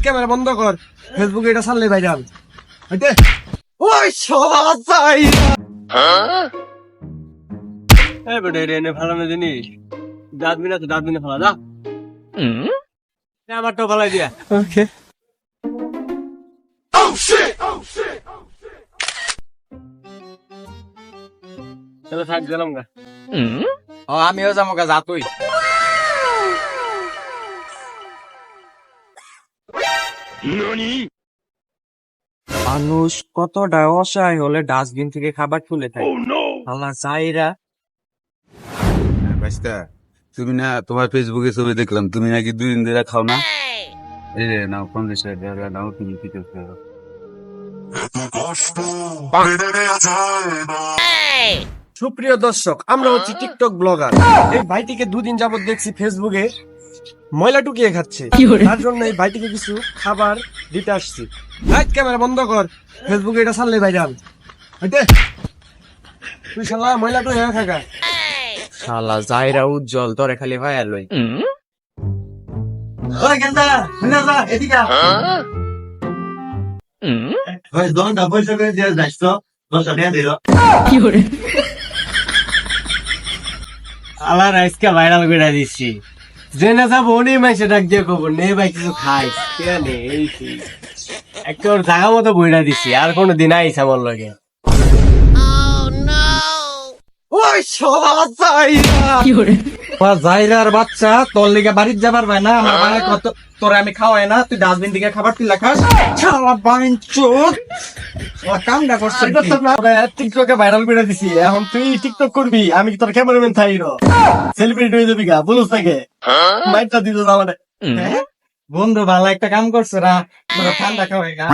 Camera বন্ধ কর, ফেসবুকে এটা ছাড়লে ভাইরাল। ওই সবাই ভালো জিনিস ডাস্টবিন আছে, ডাস্টবিনে ফেলা যা। আমারটা ফেলাই দিয়া। ওকে চলো থাক গেলাম গা। ও আমিও যাবো গা, যা তুই। মানুষ কতটা অসহায় হলে ডাস্টবিন থেকে খাবার তুলে খায়। আল্লাহ চাইরা বাইস্তা, তুমি না তোমার ফেসবুকে ছবি দেখলাম, তুমি নাকি 2 দিন ধরে খাও না। এই রে নাও 50 টাকা নাও, তুমি কি করছো? সুপ্রিয় দর্শক, আমরা হচ্ছি টিকটক ব্লগার। এই ভাইটিকে 2 দিন যাবত দেখছি ফেসবুকে ময়লা টুকিয়ে খাচ্ছে। তার জন্য এই ভাইটিকে কিছু খাবার দিতে আসছি। ক্যামেরা বন্ধ কর, ফেসবুকে এটা ছাড়লে ভাইরাল। তুই শালা ময়লা টুকিয়ে খাগা। শালা চাইরা উজ্জ্বল তোরে খালি ভাইয়া লই। ওই গেন্দা শুনে যা এদিকে আ। ওই দনটা পয়সা করে দিয়ে যাস তো, 10 টাকা দিল। কি করে আলা রাইসকে ভাইরাল করে দিছি। যে না যাবো উনি মাইসে ডাক দিয়ে কব নে ভাই কিছু খাইস কে নে এই সেই একটা ওর জায়গা মতো বইরা দিছি। আর কোনো দিন আইস আমার লগে। ওই জাইরার বাচ্চা তোর লিগে বাড়ির যাবার ভাই না, আমার ভাই কত তোরে আমি খাওয়াই না, তুই ডাস্টবিন দিকে খাবার তুই লেখাস। শালা বাইনচোদ কামটা করছিস টিকটকে ভাইরাল করে দিছি। এখন তুই টিকটক করবি, আমি তোর ক্যামেরাম্যান থাইরো সেলিব্রিটি হয়ে যাবি গা, বুঝছ থেকে মাইকটা দিত আমাদের। বন্ধু ভালো একটা কাম করছো রা, ঠান্ডা খাওয়াই গা।